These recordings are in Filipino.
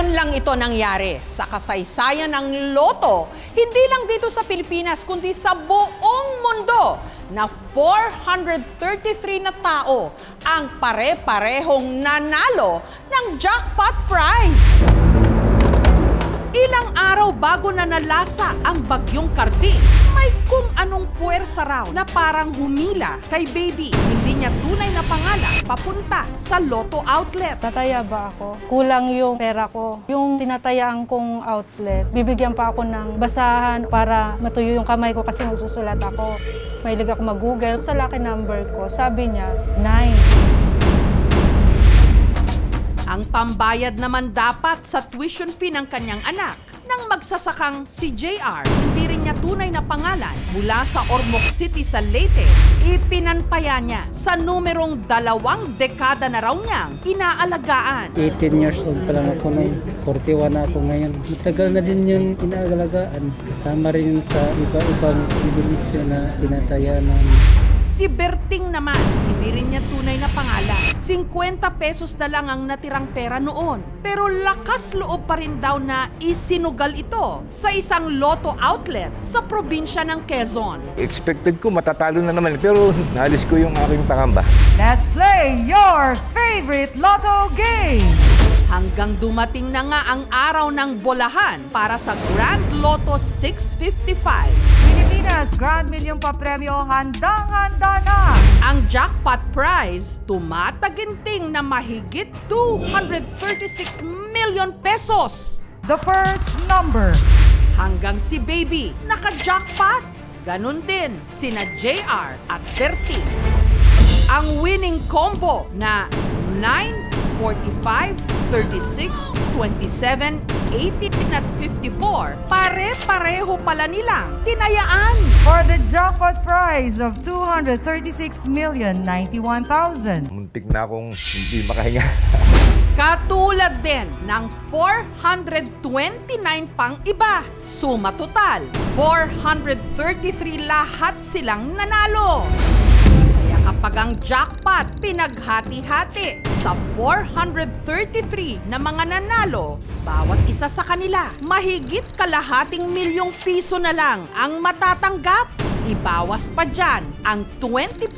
Ngayon lang ito nangyari sa kasaysayan ng loto, hindi lang dito sa Pilipinas kundi sa buong mundo na 433 na tao ang pare-parehong nanalo ng jackpot prize. Ilang araw bago na nalasa ang bagyong Karding, may kung anong puwersa raw na parang humila kay Baby. Hindi niya tunay na pangalan papunta sa Lotto outlet. Tataya ba ako? Kulang yung pera ko. Yung tinatayaan kong outlet, bibigyan pa ako ng basahan para matuyo yung kamay ko kasi magsusulat ako. Mahilig ako mag-google. Sa lucky number ko, sabi niya, 9. Ang pambayad naman dapat sa tuition fee ng kanyang anak nang magsasakang si JR, hindi rin niya tunay na pangalan, mula sa Ormoc City sa Leyte, ipinanpaya niya sa numerong 2 dekada na raw niyang inaalagaan. 18 years old pa lang ako noon. 41 na ako ngayon. Matagal na din yung inaalagaan. Kasama rin yun sa iba-ibang benepisyo na tinataya namin. Si Berting naman, hindi rin niya tunay na pangalan. 50 pesos na lang ang natirang pera noon. Pero lakas loob pa rin daw na isinugal ito sa isang Lotto outlet sa probinsya ng Quezon. Expected ko matatalo na naman pero naalis ko yung aking pangamba. Let's play your favorite Lotto game! Hanggang dumating na nga ang araw ng bolahan para sa Grand Lotto 655. Pilipinas Grand Million Papremyo handang-handa na! Ang jackpot prize, tumataginting na mahigit 236 million pesos. The first number, Hanggang si Baby, naka-jackpot. Ganon din sina JR at Berting. Ang winning combo na 9, 45, 36, 27, 18 at 54, pare-pareho pala nilang tinayaan. for the jackpot prize of 236,091,000. Muntik na akong hindi makahinga. Katulad din ng 429 pang iba. Suma total, 433 lahat silang nanalo. Kaya kapag ang jackpot pinaghati-hati sa 433 na mga nanalo, bawat isa sa kanila, mahigit kalahating milyong piso na lang ang matatanggap. Ibawas pa dyan ang 20%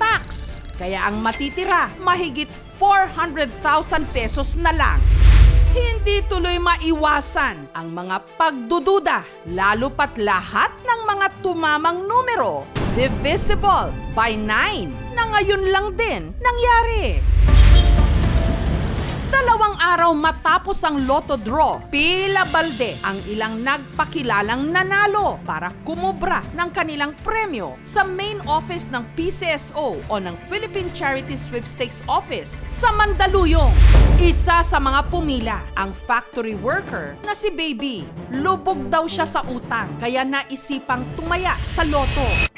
tax. Kaya ang matitira, mahigit 400,000 pesos na lang. Hindi tuloy maiwasan ang mga pagdududa, lalo pat lahat ng mga tumamang numero divisible by 9 na ngayon lang din nangyari. 2 araw matapos ang Lotto draw, pila balde ang ilang nagpakilalang nanalo para kumubra ng kanilang premyo sa main office ng PCSO o ng Philippine Charity Sweepstakes Office sa Mandaluyong. Isa sa mga pumila, ang factory worker na si Baby. Lubog daw siya sa utang kaya naisipang tumaya sa Lotto.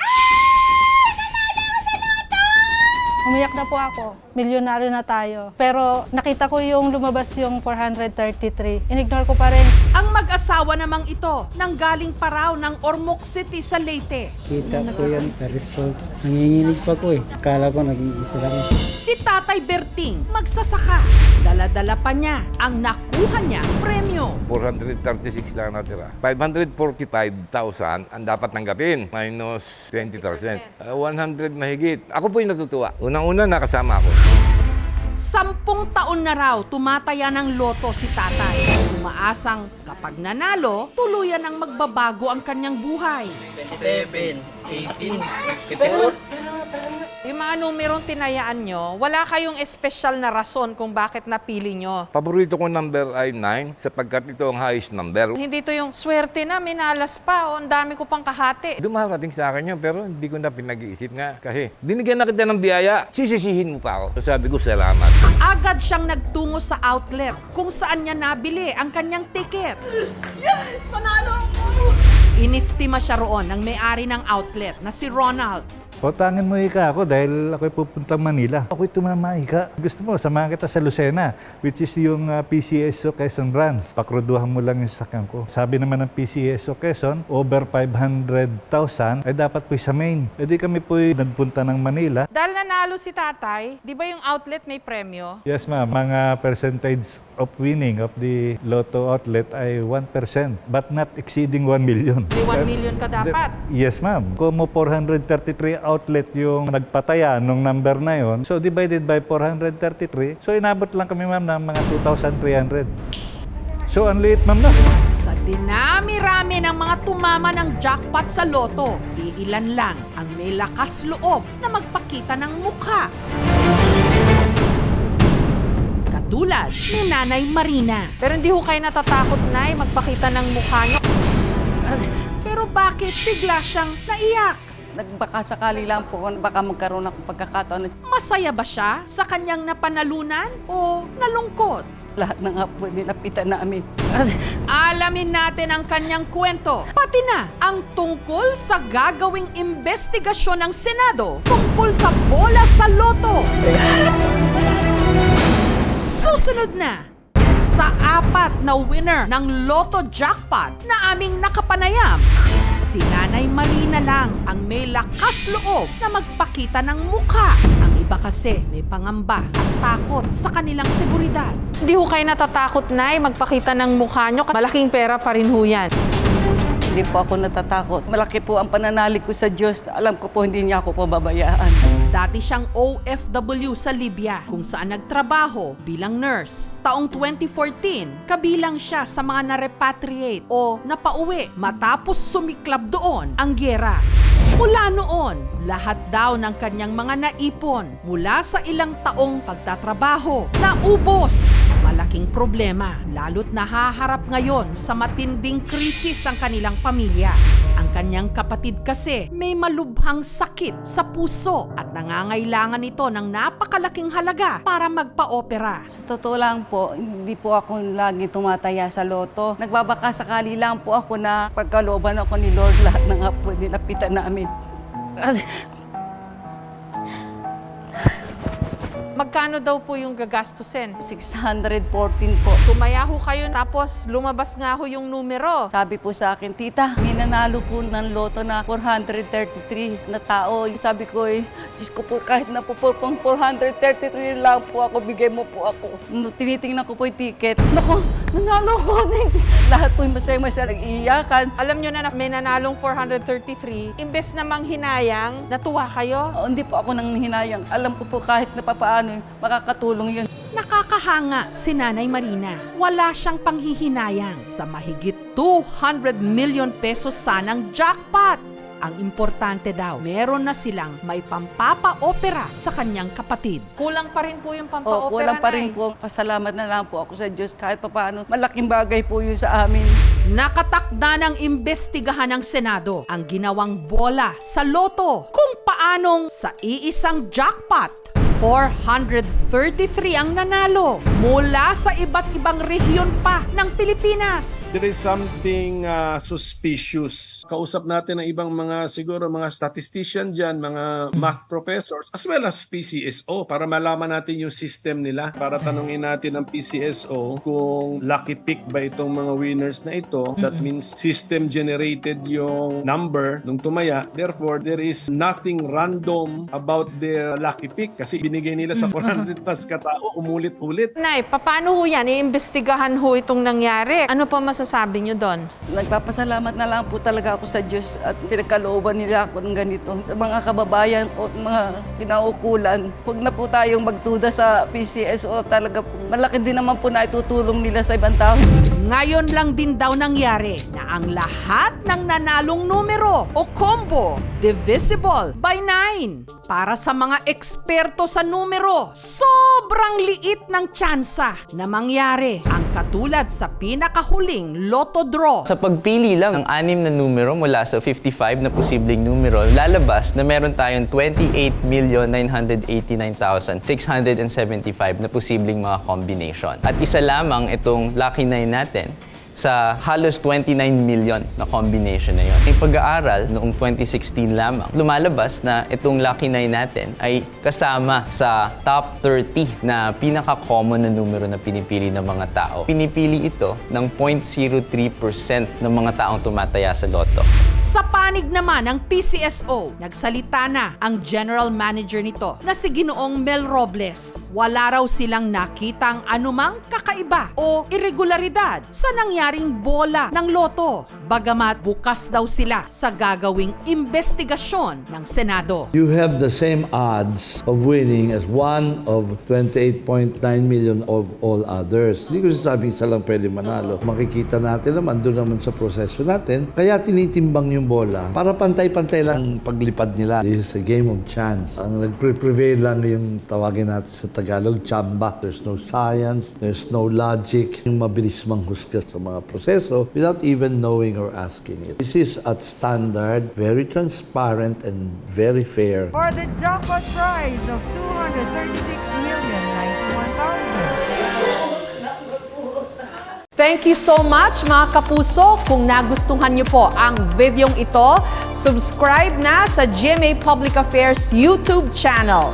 Umiyak na po ako. Milyonaryo na tayo. Pero nakita ko yung lumabas yung 433. Inignore ko pa rin. Ang mag-asawa namang ito nanggaling pa raw ng Ormoc City sa Leyte. Kita ko yan sa result. Nanginginig pa ko eh. Akala ko naging isa lang. Si Tatay Berting magsasaka. Dala-dala pa niya ang nakuha niyang premyo. 436 lang natira. 545,000 ang dapat tanggapin. Minus 20%. 100 mahigit. Ako po yung natutuwa. Unang-una nakasama ako. 10 taon na raw tumataya ng loto si Tatay. Umaasang kapag nanalo, tuluyan ang magbabago ang kanyang buhay. 27, 18, 54. Yung mga numerong tinayaan nyo, wala kayong espesyal na rason kung bakit napili nyo. Paborito kong number ay 9 sapagkat ito ang highest number. Hindi to yung swerte na, minalas pa, o ang dami ko pang kahati. Dumarating sa akin yun pero hindi ko na pinag-iisip nga. Kasi binigyan na kita ng biyaya, sisisihin mo pa ako. So sabi ko salamat. Agad siyang nagtungo sa outlet kung saan niya nabili ang kanyang ticket. Inistima siya roon ng may-ari ng outlet na si Ronald. Pautangin mo ika ako dahil ako'y pupuntang Manila. Ako'y tumama ika. Gusto mo, samahan kita sa Lucena, which is yung PCSO Quezon branch. Pakruduhan mo lang yung sasakyan ko. Sabi naman ng PCSO Quezon, over 500,000 ay dapat po'y sa main. E di kami po'y nagpunta ng Manila. Dahil nanalo si tatay, di ba yung outlet may premyo? Yes ma'am, mga percentage of winning of the Lotto outlet ay 1%, but not exceeding 1 million. May 1 million ka dapat. Yes ma'am. Kung mo 433 outlet yung nagpataya nung number na yon, so divided by 433, so inabot lang kami ma'am ng mga 2,300. So ang liit ma'am na. Sa dinami-rami ng mga tumama ng jackpot sa loto, iilan lang ang may lakas loob na magpakita ng mukha. Katulad ni Nanay Marina. Pero hindi ho kayo natatakot, Nay, magpakita ng mukha nyo. Pero bakit bigla siyang naiyak? Nagbakasakali lang po kung baka magkaroon ako pagkakataon. Masaya ba siya sa kanyang napanalunan o nalungkot? Lahat na nga po nilapitan namin. Alamin natin ang kanyang kwento, pati na ang tungkol sa gagawing investigasyon ng Senado tungkol sa bola sa loto. Susunod na, sa 4 na winner ng Lotto Jackpot na aming nakapanayam, si Nanay Marina lang ang may lakas loob na magpakita ng mukha. Ang iba kasi may pangamba at takot sa kanilang seguridad. Hindi ho kayo natatakot, Nay, magpakita ng mukha nyo. Malaking pera pa rin ho yan. Hindi po ako natatakot. Malaki po ang pananalig ko sa Diyos. Alam ko po hindi niya ako pababayaan. Dati siyang OFW sa Libya kung saan nagtrabaho bilang nurse. Taong 2014, kabilang siya sa mga na-repatriate o napauwi matapos sumiklab doon ang gyera. Mula noon, lahat daw ng kanyang mga naipon mula sa ilang taong pagtatrabaho naubos. Malaking problema, lalo't nahaharap ngayon sa matinding krisis ang kanilang pamilya. Ang kanyang kapatid kasi may malubhang sakit sa puso at nangangailangan ito ng napakalaking halaga para magpa-opera. Sa totoo lang po, hindi po ako lagi tumataya sa loto. Nagbabakasakali lang po ako na pagkalooban ako ni Lord, lahat na nga po nilapitan namin. Magkano daw po yung gagastusin? 614 po. Tumaya ho kayo tapos lumabas nga ho yung numero. Sabi po sa akin, tita, may nanalo po ng loto na 433 na tao. Sabi ko, Diyos ko po, kahit na po 433 lang po ako, bigay mo po ako. Tinitingnan ko po yung ticket. Naku, nanalo ko. Lahat po yung masaya-masaya nag-iiyakan. Alam nyo na may nanalong 433, imbes na manghinayang, natuwa kayo? Hindi po ako nang hinayang. Alam ko po kahit na papaano, makakatulong yun. Nakakahanga si Nanay Marina. Wala siyang panghihinayang sa mahigit 200 million pesos sanang jackpot. Ang importante daw, meron na silang may pampapa-opera sa kanyang kapatid. Kulang pa rin po yung pampaopera, Kulang pa rin Nay. po. Pasalamat na lang po ako sa Diyos kahit papaano. Malaking bagay po yun sa amin. Nakatakda ng imbestigahan ng Senado ang ginawang bola sa loto kung paanong sa iisang jackpot 433 ang nanalo mula sa iba't ibang rehiyon pa ng Pilipinas. There is something suspicious. Kausap natin ang ibang mga siguro mga statistician dyan, mga math professors, as well as PCSO para malaman natin yung system nila. Para tanungin natin ang PCSO kung lucky pick ba itong mga winners na ito. That means system generated yung number nung tumaya. Therefore, there is nothing random about their lucky pick kasi binigay nila sa 400 plus katao, umulit-ulit. Nay, paano ho yan? Iimbestigahan ho itong nangyari. Ano pa masasabi nyo doon? Nagpapasalamat na lang po talaga ako sa Diyos at pinagkalooban nila ako ng ganito. Sa mga kababayan o mga kinaukulan, huwag na po tayong magduda sa PCSO. Talaga po, malaki din naman po na itutulong nila sa ibang tao. Ngayon lang din daw nangyari na ang lahat ng nanalong numero o combo divisible by 9. Para sa mga eksperto sa numero, sobrang liit ng tsansa na mangyari ang katulad sa pinakahuling lotto draw. Sa pagpili lang ng 6 na numero mula sa 55 na posibleng numero, lalabas na meron tayong 28,989,675 na posibleng mga combination. At isa lamang itong lucky 9 natin sa halos 29 million na combination na yon. May pag-aaral noong 2016 lamang, lumalabas na itong Lucky 9 natin ay kasama sa top 30 na pinaka-common na numero na pinipili ng mga tao. Pinipili ito ng 0.03% ng mga taong tumataya sa loto. Sa panig naman ng PCSO, nagsalita na ang general manager nito na si Ginoong Mel Robles. Wala raw silang nakitang anumang kakaiba o irregularidad sa nangyaring bola ng loto. Bagamat bukas daw sila sa gagawing investigasyon ng Senado. You have the same odds of winning as one of 28.9 million of all others. Hindi ko sasabihin isa lang pwede manalo. Makikita natin naman, doon naman sa proseso natin. Kaya tinitimbang yung bola para pantay-pantay lang ang paglipad nila. This is a game of chance. Ang nagpre-prevail lang yung tawagin natin sa Tagalog, chamba. There's no science, there's no logic. Yung mabilis manghusga sa mga proseso without even knowing or asking it. This is at standard, very transparent and very fair. For the jackpot prize of 236,091,000. Thank you so much mga kapuso. Kung nagustuhan niyo po ang videong ito, subscribe na sa GMA Public Affairs YouTube channel.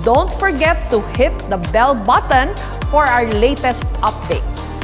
Don't forget to hit the bell button for our latest updates.